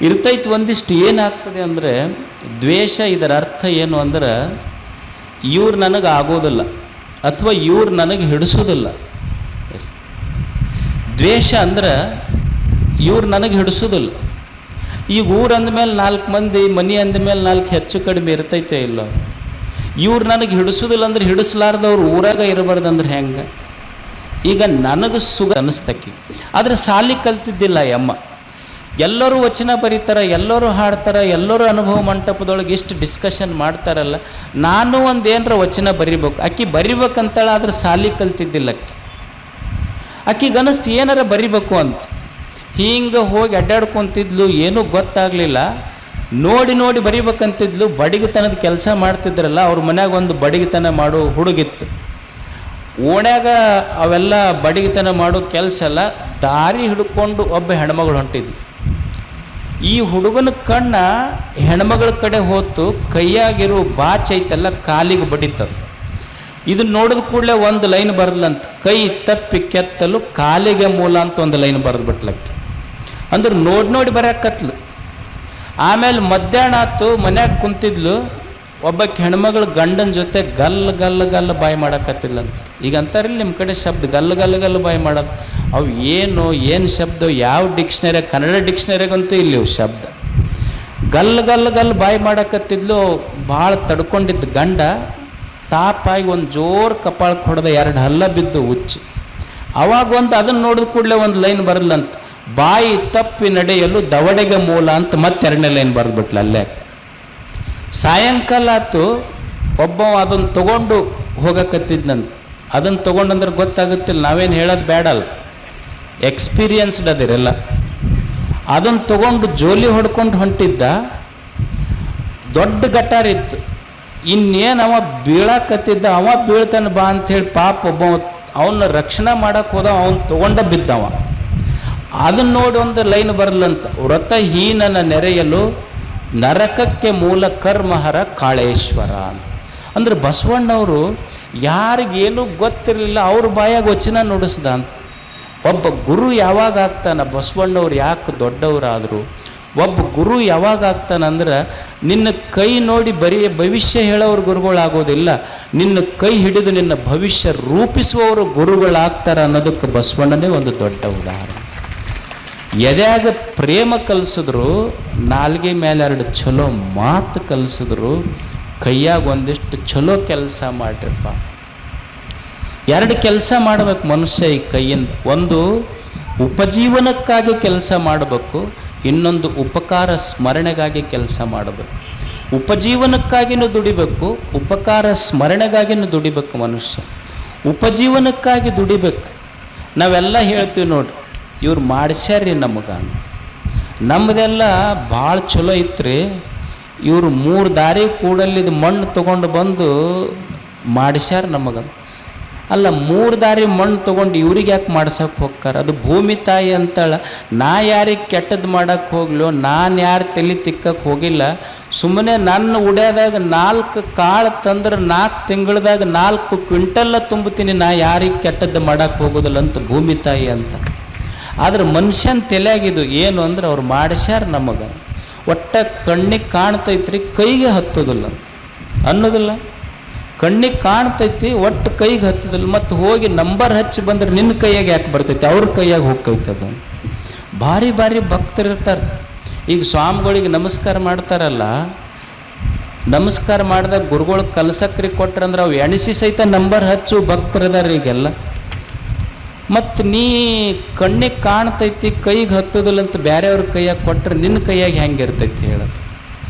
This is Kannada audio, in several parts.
ಇರ್ತೈತಿ. ಒಂದಿಷ್ಟು ಏನಾಗ್ತದೆ ಅಂದರೆ ದ್ವೇಷ, ಇದರ ಅರ್ಥ ಏನು ಅಂದ್ರೆ ಇವ್ರು ನನಗೆ ಆಗೋದಿಲ್ಲ ಅಥವಾ ಇವ್ರು ನನಗೆ ಹಿಡಿಸೋದಿಲ್ಲ. ದ್ವೇಷ ಅಂದ್ರೆ ಇವ್ರು ನನಗೆ ಹಿಡಿಸೋದಿಲ್ಲ. ಈಗ ಊರು ಅಂದಮೇಲೆ 4 ಮಂದಿ, ಮನೆ ಅಂದಮೇಲೆ 4 ಹೆಚ್ಚು ಕಡಿಮೆ ಇರ್ತೈತೆ ಇಲ್ಲ. ಇವ್ರು ನನಗೆ ಹಿಡಿಸೋದಿಲ್ಲ ಅಂದ್ರೆ ಹಿಡಿಸ್ಲಾರ್ದವ್ರು ಊರಾಗ ಇರಬಾರ್ದಂದ್ರೆ ಹೆಂಗೆ? ಈಗ ನನಗೆ ಸುಖ ಅನ್ನಿಸ್ತಕ್ಕಿ, ಆದರೆ ಸಾಲಿ ಕಲ್ತಿದ್ದಿಲ್ಲ ಯಮ್ಮ. ಎಲ್ಲರೂ ವಚನ ಬರೀತಾರೆ, ಎಲ್ಲರೂ ಹಾಡ್ತಾರೆ, ಎಲ್ಲರೂ ಅನುಭವ ಮಂಟಪದೊಳಗೆ ಇಷ್ಟು ಡಿಸ್ಕಷನ್ ಮಾಡ್ತಾರಲ್ಲ, ನಾನು ಒಂದು ಏನರ ವಚನ ಬರಿಬೇಕು. ಆಕೆ ಬರಿಬೇಕಂತಾಳೆ, ಆದರೆ ಸಾಲಿ ಕಲ್ತಿದ್ದಿಲ್ಲ ಆಕೆಗೆ ಅನ್ನಿಸ್ತು ಏನಾರ ಬರಿಬೇಕು ಅಂತ. ಹಿಂಗೆ ಹೋಗಿ ಅಡ್ಡಾಡ್ಕೊತಿದ್ಲು, ಏನೂ ಗೊತ್ತಾಗಲಿಲ್ಲ. ನೋಡಿ ನೋಡಿ ಬರಿಬೇಕಂತಿದ್ಲು. ಬಡಿಗೆತನದ ಕೆಲಸ ಮಾಡ್ತಿದ್ರಲ್ಲ, ಅವ್ರ ಮನ್ಯಾಗ ಒಂದು ಬಡಿಗೆತನ ಮಾಡೋ ಹುಡುಗಿತ್ತು. ಓಣ್ಯಾಗ ಅವೆಲ್ಲ ಬಡಿಗೆತನ ಮಾಡೋ ಕೆಲಸ ಎಲ್ಲ ದಾರಿ ಹಿಡ್ಕೊಂಡು ಒಬ್ಬ ಹೆಣ್ಮಗಳು ಹೊಂಟಿದ್ಲು. ಈ ಹುಡುಗನ ಕಣ್ಣ ಹೆಣ್ಮಗಳ ಕಡೆ ಹೋತು, ಕೈಯಾಗಿರೋ ಬಾಚ್ ಐತಲ್ಲ ಕಾಲಿಗೆ ಬಡಿತದ. ಇದನ್ನ ನೋಡಿದ ಕೂಡಲೇ ಒಂದು ಲೈನ್ ಬರೆದ್ಲಂತ, ಕೈ ತಪ್ಪಿ ಕೆತ್ತಲು ಕಾಲಿಗೆ ಮೂಲ ಅಂತ ಒಂದು ಲೈನ್ ಬರೆದ್ಬಿಟ್ಲಕ್ಕೆ. ಅಂದ್ರೆ ನೋಡಿ ನೋಡಿ ಬರೆಯಕತ್ಲು. ಆಮೇಲೆ ಮಧ್ಯಾಹ್ನ ಆತು, ಮನ್ಯಾಗ ಕುಂತಿದ್ಲು. ಒಬ್ಬಕ್ಕೆ ಹೆಣ್ಮಗಳು ಗಂಡನ ಜೊತೆ ಗಲ್ಲ ಗಲ್ಲ ಗಲ್ಲ ಬಾಯಿ ಮಾಡಕತ್ತಿಲ್ಲಂತ. ಈಗ ಅಂತಾರಿಲ್ಲ ನಿಮ್ಮ ಕಡೆ ಶಬ್ದ, ಗಲ್ಲ ಗಲ್ಲ ಗಲ್ಲ ಬಾಯಿ ಮಾಡೋದು. ಅವು ಏನು ಶಬ್ದ, ಯಾವ ಡಿಕ್ಷನರಿ, ಕನ್ನಡ ಡಿಕ್ಷನರಿಗಂತೂ ಇಲ್ಲಿ ಶಬ್ದ. ಗಲ್ಲ ಗಲ್ಲ ಗಲ್ಲ ಬಾಯಿ ಮಾಡಕತ್ತಿದ್ಲು. ಭಾಳ ತಡ್ಕೊಂಡಿದ್ದು ಗಂಡ ತಾಪಾಗಿ ಒಂದು ಜೋರು ಕಪಾಳಕ್ಕೆ ಹೊಡೆದ, 2 ಹಲ್ಲ ಬಿದ್ದು ಉಚ್ಚಿ. ಅವಾಗ ಅದನ್ನು ನೋಡಿದ ಕೂಡಲೇ ಒಂದು ಲೈನ್ ಬರಲ್ಲಂತ, ಬಾಯಿ ತಪ್ಪಿ ನಡೆಯಲು ದವಡೆಗೆ ಮೂಲ ಅಂತ ಮತ್ತೆ 2ನೇ ಲೈನ್ ಬರೆದ್ಬಿಟ್ಲ ಅಲ್ಲೇ. ಸಾಯಂಕಾಲ ಆತು, ಒಬ್ಬ ಅದನ್ನು ತೊಗೊಂಡು ಹೋಗಕತ್ತಿದ್ನಂತ. ಅದನ್ನು ತೊಗೊಂಡಂದ್ರೆ ಗೊತ್ತಾಗುತ್ತಿಲ್ಲ, ನಾವೇನು ಹೇಳೋದು ಬೇಡಲ್ಲ, ಎಕ್ಸ್ಪೀರಿಯನ್ಸ್ಡ್ ಅದಿರಲ್ಲ. ಅದನ್ನು ತೊಗೊಂಡು ಜೋಲಿ ಹೊಡ್ಕೊಂಡು ಹೊಂಟಿದ್ದ. ದೊಡ್ಡ ಗಟಾರ ಇತ್ತು, ಇನ್ನೇನು ಅವ ಬೀಳಕತ್ತಿದ್ದ. ಅವ ಬೀಳ್ತಾನೆ ಬಾ ಅಂಥೇಳಿ ಪಾಪ ಒಬ್ಬ ಅವನ್ನ ರಕ್ಷಣೆ ಮಾಡಕ್ಕೆ ಹೋದ, ಅವನು ತೊಗೊಂಡ ಬಿದ್ದವ. ಅದನ್ನು ನೋಡಿ ಒಂದು ಲೈನ್ ಬರಲಂತ, ವ್ರತಹೀನನ ನೆರೆಯಲು ನರಕಕ್ಕೆ ಮೂಲ ಕರ್ಮಹರ ಕಾಳೇಶ್ವರ ಅಂತ. ಅಂದ್ರೆ ಬಸವಣ್ಣವರು ಯಾರಿಗೇನು ಗೊತ್ತಿರಲಿಲ್ಲ, ಅವ್ರ ಬಾಯಾಗ ವಚನ ನುಡಿಸ್ದ ಅಂತ. ಒಬ್ಬ ಗುರು ಯಾವಾಗ ಆಗ್ತಾನ, ಬಸವಣ್ಣವ್ರು ಯಾಕೆ ದೊಡ್ಡವರಾದರು, ಒಬ್ಬ ಗುರು ಯಾವಾಗ ಆಗ್ತಾನಂದ್ರೆ ನಿನ್ನ ಕೈ ನೋಡಿ ಬರೀ ಭವಿಷ್ಯ ಹೇಳೋರು ಗುರುಗಳಾಗೋದಿಲ್ಲ, ನಿನ್ನ ಕೈ ಹಿಡಿದು ನಿನ್ನ ಭವಿಷ್ಯ ರೂಪಿಸುವವರು ಗುರುಗಳಾಗ್ತಾರೆ ಅನ್ನೋದಕ್ಕೆ ಬಸವಣ್ಣನೇ ಒಂದು ದೊಡ್ಡ ಉದಾಹರಣೆ. ಎದ್ಯಾಗ ಪ್ರೇಮ ಕಲಿಸಿದ್ರು, ನಾಲ್ಗೆ ಮೇಲೆ 2 ಚಲೋ ಮಾತು ಕಲಿಸಿದ್ರು, ಕೈಯಾಗ ಒಂದಿಷ್ಟು ಚಲೋ ಕೆಲಸ ಮಾಡ್ರಿಪ್ಪ. 2 ಕೆಲಸ ಮಾಡಬೇಕು ಮನುಷ್ಯ ಈ ಕೈಯಿಂದ. ಒಂದು ಉಪಜೀವನಕ್ಕಾಗಿ ಕೆಲಸ ಮಾಡಬೇಕು, ಇನ್ನೊಂದು ಉಪಕಾರ ಸ್ಮರಣೆಗಾಗಿ ಕೆಲಸ ಮಾಡಬೇಕು. ಉಪಜೀವನಕ್ಕಾಗಿನೂ ದುಡಿಬೇಕು, ಉಪಕಾರ ಸ್ಮರಣೆಗಾಗಿನೂ ದುಡಿಬೇಕು ಮನುಷ್ಯ. ಉಪಜೀವನಕ್ಕಾಗಿ ದುಡಿಬೇಕು. ನಾವೆಲ್ಲ ಹೇಳ್ತೀವಿ ನೋಡ್ರಿ, ಇವ್ರು ಮಾಡಿಸ್ಯಾರ್ರಿ ನಮಗೆ, ನಮ್ಮದೆಲ್ಲ ಭಾಳ ಚಲೋ ಇತ್ತು. ಇವರು 3 ದಾರಿ ಕೂಡಲ್ಲಿದ್ದು ಮಣ್ಣು ತೊಗೊಂಡು ಬಂದು ಮಾಡಿಸ್ಯಾರ ನಮಗೆ. ಅಲ್ಲ, 3 ದಾರಿ ಮಣ್ಣು ತೊಗೊಂಡು ಇವ್ರಿಗೆ ಯಾಕೆ ಮಾಡ್ಸೋಕೆ ಹೋಗ್ತಾರ? ಅದು ಭೂಮಿ ತಾಯಿ ಅಂತಾಳ. ನಾ ಯಾರಿಗೆ ಕೆಟ್ಟದ್ದು ಮಾಡೋಕ್ಕೆ ಹೋಗ್ಲೋ, ನಾನು ಯಾರು ತಲೆ ತಿಕ್ಕಕ್ಕೆ ಹೋಗಿಲ್ಲ. ಸುಮ್ಮನೆ ನನ್ನ ಉಡ್ಯಾದಾಗ 4 ಕಾಳು ತಂದ್ರೆ 4 ತಿಂಗಳದಾಗ 4 ಕ್ವಿಂಟಲ್ಲ ತುಂಬುತ್ತೀನಿ. ನಾ ಯಾರಿಗೆ ಕೆಟ್ಟದ್ದು ಮಾಡೋಕ್ಕೆ ಹೋಗೋದಿಲ್ಲ ಅಂತ ಭೂಮಿ ತಾಯಿ ಅಂತ. ಆದ್ರೆ ಮನುಷ್ಯನ ತಲೆಯಾಗಿದ್ದು ಏನು ಅಂದ್ರೆ ಅವ್ರು ಮಾಡಿಸ್ಯಾರ ನಮಗೆ. ಒಟ್ಟ ಕಣ್ಣಿಗೆ ಕಾಣ್ತೈತ್ರಿ, ಕೈಗೆ ಹತ್ತೋದಿಲ್ಲ ಅನ್ನೋದಿಲ್ಲ. ಕಣ್ಣಿಗೆ ಕಾಣ್ತೈತಿ, ಒಟ್ಟು ಕೈಗೆ ಹತ್ತೋದಿಲ್ಲ. ಮತ್ತು ಹೋಗಿ ನಂಬರ್ ಹಚ್ಚಿ ಬಂದ್ರೆ ನಿನ್ನ ಕೈಯಾಗ ಯಾಕೆ ಬರ್ತೈತಿ, ಅವ್ರ ಕೈಯಾಗ ಹೋಗ್ತೈತದ. ಭಾರಿ ಭಾರಿ ಭಕ್ತರಿರ್ತಾರೆ. ಈಗ ಸ್ವಾಮಿಗಳಿಗೆ ನಮಸ್ಕಾರ ಮಾಡ್ತಾರಲ್ಲ, ನಮಸ್ಕಾರ ಮಾಡಿದಾಗ ಗುರುಗಳು ಕಲಸಕ್ರಿ ಕೊಟ್ರಂದ್ರೆ ಅವು ಎಣಿಸಿ ಸಹಿತ ನಂಬರ್ ಹಚ್ಚು ಭಕ್ತರಿದಾರೆ ಈಗೆಲ್ಲ. ಮತ್ತು ನೀ ಕಣ್ಣಿಗೆ ಕಾಣ್ತೈತಿ, ಕೈಗೆ ಹತ್ತೋದಿಲ್ಲ ಅಂತ ಬೇರೆಯವ್ರ ಕೈಯಾಗ ಕೊಟ್ಟರೆ ನಿನ್ನ ಕೈಯಾಗ ಹೆಂಗೆ ಇರ್ತೈತಿ ಹೇಳೋದು.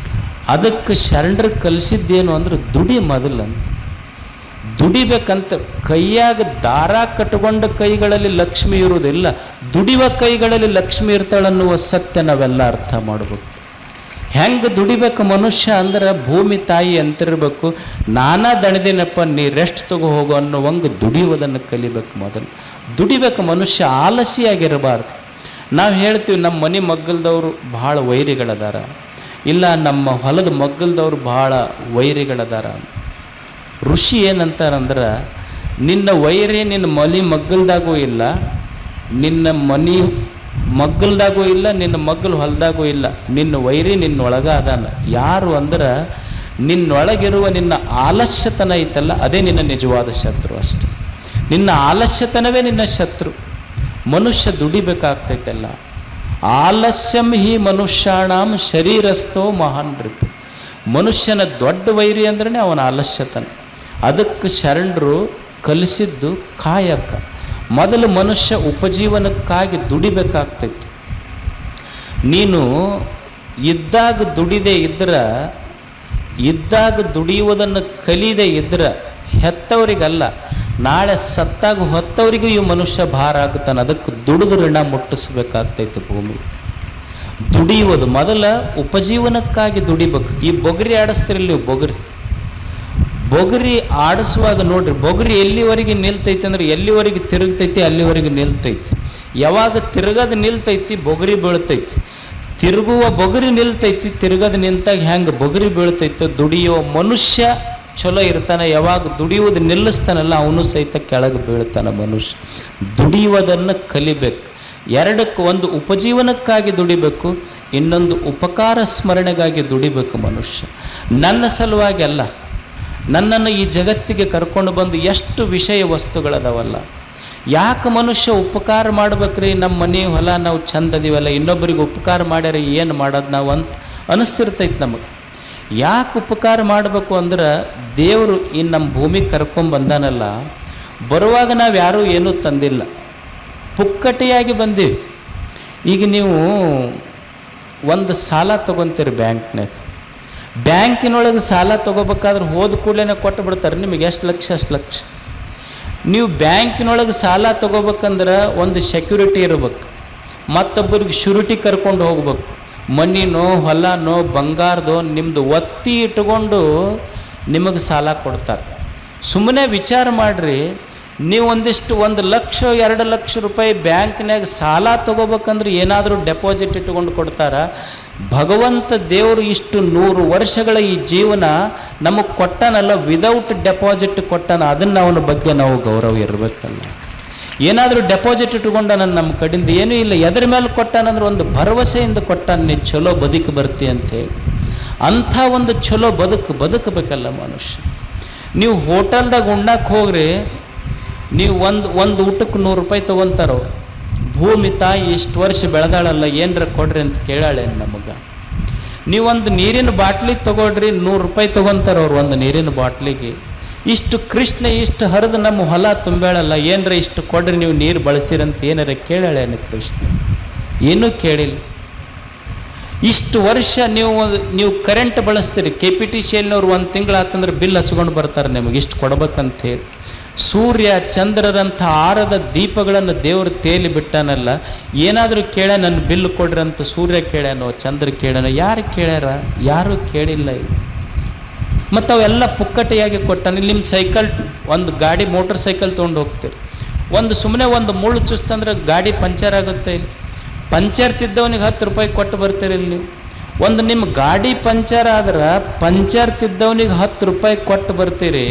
ಅದಕ್ಕೆ ಶರಣರು ಕಲಿಸಿದ್ದೇನು ಅಂದ್ರೆ ದುಡಿ ಮೊದಲಂತ. ದುಡಿಬೇಕಂತ. ಕೈಯಾಗ ದಾರ ಕಟ್ಕೊಂಡ ಕೈಗಳಲ್ಲಿ ಲಕ್ಷ್ಮಿ ಇರುವುದಿಲ್ಲ, ದುಡಿಯುವ ಕೈಗಳಲ್ಲಿ ಲಕ್ಷ್ಮಿ ಇರ್ತಾಳನ್ನುವ ಸತ್ಯ ನಾವೆಲ್ಲ ಅರ್ಥ ಮಾಡಬೇಕು. ಹೆಂಗೆ ದುಡಿಬೇಕು ಮನುಷ್ಯ ಅಂದ್ರೆ ಭೂಮಿ ತಾಯಿ ಅಂತಿರ್ಬೇಕು. ನಾನಾ ದಣಿದಿನಪ್ಪ, ನೀ ರೆಸ್ಟ್ ತಗೋ ಹೋಗೋ ಅನ್ನೋವಂಗೆ ದುಡಿಯುವುದನ್ನು ಕಲಿಬೇಕು ಮೊದಲು. ದುಡಿಬೇಕು ಮನುಷ್ಯ, ಆಲಸಿಯಾಗಿರಬಾರ್ದು. ನಾವು ಹೇಳ್ತೀವಿ ನಮ್ಮ ಮನೆ ಮಗ್ಗಲ್ದವರು ಭಾಳ ವೈರಿಗಳದಾರ, ಇಲ್ಲ ನಮ್ಮ ಹೊಲದ ಮಗ್ಗಲ್ದವ್ರು ಭಾಳ ವೈರಿಗಳದಾರ. ಋಷಿ ಏನಂತಾರಂದ್ರೆ, ನಿನ್ನ ವೈರಿ ನಿನ್ನ ಮನೆ ಮಗ್ಗಲ್ದಾಗೂ ಇಲ್ಲ, ನಿನ್ನ ಮನೆ ಮಗ್ಗಲ್ದಾಗೂ ಇಲ್ಲ, ನಿನ್ನ ಮಗ್ಗಲು ಹೊಲದಾಗೂ ಇಲ್ಲ, ನಿನ್ನ ವೈರಿ ನಿನ್ನೊಳಗ ಅದಾನ. ಯಾರು ಅಂದ್ರೆ ನಿನ್ನೊಳಗಿರುವ ನಿನ್ನ ಆಲಸ್ಯತನ ಐತಲ್ಲ, ಅದೇ ನಿನ್ನ ನಿಜವಾದ ಶತ್ರು ಅಷ್ಟೆ. ನಿನ್ನ ಆಲಸ್ಯತನವೇ ನಿನ್ನ ಶತ್ರು. ಮನುಷ್ಯ ದುಡಿಬೇಕಾಗ್ತೈತಲ್ಲ. ಆಲಸ್ಯಂ ಹಿ ಮನುಷ್ಯಾಣಂ ಶರೀರಸ್ಥೋ ಮಹಾನ್ ರಿಪು. ಮನುಷ್ಯನ ದೊಡ್ಡ ವೈರಿ ಅಂದ್ರೆ ಅವನ ಆಲಸ್ಯತನ. ಅದಕ್ಕೆ ಶರಣರು ಕಲಿಸಿದ್ದು ಕಾಯಕ. ಮೊದಲು ಮನುಷ್ಯ ಉಪಜೀವನಕ್ಕಾಗಿ ದುಡಿಬೇಕಾಗ್ತೈತಿ. ನೀನು ಇದ್ದಾಗ ದುಡಿದೇ ಇದ್ರೆ, ಇದ್ದಾಗ ದುಡಿಯುವುದನ್ನು ಕಲಿಯದೇ ಇದ್ರೆ ಹೆತ್ತವರಿಗಲ್ಲ, ನಾಳೆ ಸತ್ತಾಗ ಹೊತ್ತವರಿಗೂ ಈ ಮನುಷ್ಯ ಭಾರ ಆಗುತ್ತಾನೆ. ಅದಕ್ಕೆ ದುಡಿದು ಋಣ ಮುಟ್ಟಿಸ್ಬೇಕಾಗ್ತೈತೆ ಭೂಮಿ. ದುಡಿಯುವುದು ಮೊದಲ ಉಪಜೀವನಕ್ಕಾಗಿ ದುಡಿಬೇಕು. ಈ ಬೊಗರಿ ಆಡಿಸ್ತಿರಲಿ, ಬೊಗರಿ ಆಡಿಸುವಾಗ ನೋಡ್ರಿ, ಬೊಗರಿ ಎಲ್ಲಿವರೆಗೆ ನಿಲ್ತೈತಿ ಅಂದ್ರೆ ಎಲ್ಲಿವರೆಗೆ ತಿರುಗ್ತೈತಿ ಅಲ್ಲಿವರೆಗೆ ನಿಲ್ತೈತಿ. ಯಾವಾಗ ತಿರುಗದು ನಿಲ್ತೈತಿ ಬೊಗರಿ ಬೀಳ್ತೈತಿ. ತಿರುಗುವ ಬೊಗರಿ ನಿಲ್ತೈತಿ, ತಿರುಗದು ನಿಂತಾಗ ಹೆಂಗೆ ಬೊಗರಿ ಬೀಳ್ತೈತೋ ದುಡಿಯುವ ಮನುಷ್ಯ ಚಲೋ ಇರ್ತಾನೆ. ಯಾವಾಗ ದುಡಿಯುವುದು ನಿಲ್ಲಿಸ್ತಾನಲ್ಲ ಅವನು ಸಹಿತ ಕೆಳಗೆ ಬೀಳ್ತಾನೆ. ಮನುಷ್ಯ ದುಡಿಯುವುದನ್ನು ಕಲಿಬೇಕು. ಎರಡಕ್ಕೆ, ಒಂದು ಉಪಜೀವನಕ್ಕಾಗಿ ದುಡಿಬೇಕು, ಇನ್ನೊಂದು ಉಪಕಾರ ಸ್ಮರಣೆಗಾಗಿ ದುಡಿಬೇಕು. ಮನುಷ್ಯ ನನ್ನ ಸಲುವಾಗಿ ಅಲ್ಲ, ನನ್ನನ್ನು ಈ ಜಗತ್ತಿಗೆ ಕರ್ಕೊಂಡು ಬಂದು ಎಷ್ಟು ವಿಷಯ ವಸ್ತುಗಳದಾವಲ್ಲ. ಯಾಕೆ ಮನುಷ್ಯ ಉಪಕಾರ ಮಾಡ್ಬೇಕ್ರಿ? ನಮ್ಮ ಮನೆ ಹೊಲ ನಾವು ಚಂದ ಅದೀವಲ್ಲ, ಇನ್ನೊಬ್ಬರಿಗೆ ಉಪಕಾರ ಮಾಡ್ಯಾರ ಏನು ಮಾಡೋದು ನಾವು ಅಂತ ಅನಿಸ್ತಿರ್ತೈತೆ ನಮಗೆ. ಯಾಕೆ ಉಪಕಾರ ಮಾಡಬೇಕು ಅಂದ್ರೆ ದೇವರು ಈ ನಮ್ಮ ಭೂಮಿಗೆ ಕರ್ಕೊಂಡ್ಬಂದಾನಲ್ಲ, ಬರುವಾಗ ನಾವು ಯಾರೂ ಏನೂ ತಂದಿಲ್ಲ, ಪುಕ್ಕಟೆಯಾಗಿ ಬಂದೀವಿ. ಈಗ ನೀವು ಒಂದು ಸಾಲ ತೊಗೊತೀರಿ ಬ್ಯಾಂಕಿನೊಳಗೆ ಸಾಲ ತೊಗೋಬೇಕಾದ್ರೆ ಹೋದ ಕೂಡಲೇ ಕೊಟ್ಟು ಬಿಡ್ತಾರೆ ನಿಮಗೆ ಎಷ್ಟು ಲಕ್ಷ ಅಷ್ಟು ಲಕ್ಷ. ನೀವು ಬ್ಯಾಂಕಿನೊಳಗೆ ಸಾಲ ತೊಗೋಬೇಕಂದ್ರೆ ಒಂದು ಸೆಕ್ಯೂರಿಟಿ ಇರಬೇಕು, ಮತ್ತೊಬ್ಬರಿಗೆ ಶ್ಯೂರಿಟಿ ಕರ್ಕೊಂಡು ಹೋಗ್ಬೇಕು. ಮಣ್ಣಿನೋ ಹೊಲನೋ ಬಂಗಾರದೋ ನಿಮ್ಮದು ಒತ್ತಿ ಇಟ್ಕೊಂಡು ನಿಮಗೆ ಸಾಲ ಕೊಡ್ತಾರೆ. ಸುಮ್ಮನೆ ವಿಚಾರ ಮಾಡಿರಿ, ನೀವು ಒಂದಿಷ್ಟು 1 ಲಕ್ಷ 2 ಲಕ್ಷ ರೂಪಾಯಿ ಬ್ಯಾಂಕ್ನಾಗ ಸಾಲ ತೊಗೋಬೇಕಂದ್ರೆ ಏನಾದರೂ ಡೆಪಾಸಿಟ್ ಇಟ್ಕೊಂಡು ಕೊಡ್ತಾರೆ. ಭಗವಂತ ದೇವರು ಇಷ್ಟು 100 ವರ್ಷಗಳ ಈ ಜೀವನ ನಮಗೆ ಕೊಟ್ಟನಲ್ಲ, ವಿದೌಟ್ ಡೆಪಾಸಿಟ್ ಕೊಟ್ಟನ. ಅದನ್ನು ಅವನ ಬಗ್ಗೆ ನಾವು ಗೌರವ ಇರಬೇಕಲ್ಲ. ಏನಾದರೂ ಡೆಪಾಸಿಟ್ ಇಟ್ಕೊಂಡ ನಮ್ಮ ಕಡೆಯಿಂದ ಏನೂ ಇಲ್ಲ, ಎದ್ರ ಮೇಲೆ ಕೊಟ್ಟಾನಂದ್ರೆ ಒಂದು ಭರವಸೆಯಿಂದ ಕೊಟ್ಟಾನ, ನೀನು ಚಲೋ ಬದುಕು ಬರ್ತಿ ಅಂತೇಳಿ. ಅಂಥ ಒಂದು ಚಲೋ ಬದುಕಬೇಕಲ್ಲ ಮನುಷ್ಯ. ನೀವು ಹೋಟೆಲ್ದಾಗ ಉಣ್ಣಕ್ಕೆ ಹೋಗ್ರಿ, ನೀವು ಒಂದು ಊಟಕ್ಕೆ 100 ರೂಪಾಯಿ ತೊಗೊತಾರೋ. ಭೂಮಿ ತಾಯಿ ಇಷ್ಟು ವರ್ಷ ಬೆಳೆದಾಳಲ್ಲ, ಏನರ ಕೊಡ್ರಿ ಅಂತ ಕೇಳಾಳೆ ನಮಗೆ. ನೀವೊಂದು ನೀರಿನ ಬಾಟ್ಲಿ ತೊಗೊಳ್ರಿ, 100 ರೂಪಾಯಿ ತೊಗೊತಾರ ಅವ್ರು ಒಂದು ನೀರಿನ ಬಾಟ್ಲಿಗೆ. ಇಷ್ಟು ಕೃಷ್ಣ ಇಷ್ಟು ಹರಿದು ನಮ್ಮ ಹೊಲ ತುಂಬೇಳಲ್ಲ, ಏನರ ಇಷ್ಟು ಕೊಡ್ರಿ ನೀವು ನೀರು ಬಳಸಿರಂತ ಏನಾರ ಕೇಳಾಳೇನು ಕೃಷ್ಣ? ಏನೂ ಕೇಳಿಲ್ಲ. ಇಷ್ಟು ವರ್ಷ ನೀವು ಕರೆಂಟ್ ಬಳಸ್ತೀರಿ, KPTCLನವ್ರು 1 ತಿಂಗಳಾತಂದ್ರೆ ಬಿಲ್ ಹಚ್ಕೊಂಡು ಬರ್ತಾರೆ ನಿಮಗೆ ಇಷ್ಟು ಕೊಡ್ಬೇಕಂತೇಳಿ. ಸೂರ್ಯ ಚಂದ್ರರಂಥ ಆರದ ದೀಪಗಳನ್ನು ದೇವರು ತೇಲಿ ಬಿಟ್ಟಾನಲ್ಲ, ಏನಾದರೂ ಕೇಳ ನನ್ನ ಬಿಲ್ ಕೊಡ್ರಿ ಅಂತ ಸೂರ್ಯ ಕೇಳ್ಯಾನೋ ಚಂದ್ರ ಕೇಳ್ಯಾನೋ? ಯಾರು ಕೇಳ್ಯಾರ? ಯಾರೂ ಕೇಳಿಲ್ಲ. ಮತ್ತು ಅವೆಲ್ಲ ಪುಕ್ಕಟೆಯಾಗಿ ಕೊಟ್ಟಾನ. ನಿಮ್ಮ ಸೈಕಲ್, ಒಂದು ಗಾಡಿ ಮೋಟರ್ ಸೈಕಲ್ ತೊಗೊಂಡು ಹೋಗ್ತೀರಿ, ಸುಮ್ಮನೆ ಒಂದು ಮುಳ್ಳು ಚುಸ್ತಂದ್ರೆ ಗಾಡಿ ಪಂಚರ್ ಆಗುತ್ತೆ. ಇಲ್ಲಿ ಪಂಚರ್ ತಿದ್ದವನಿಗೆ 10 ರೂಪಾಯಿ ಕೊಟ್ಟು ಬರ್ತೀರಿ. ಇಲ್ಲಿ ನಿಮ್ಮ ಗಾಡಿ ಪಂಚರ್ ಆದ್ರೆ ಪಂಚರ್ ತಿದ್ದವನಿಗೆ 10 ರೂಪಾಯಿ ಕೊಟ್ಟು ಬರ್ತೀರಿ.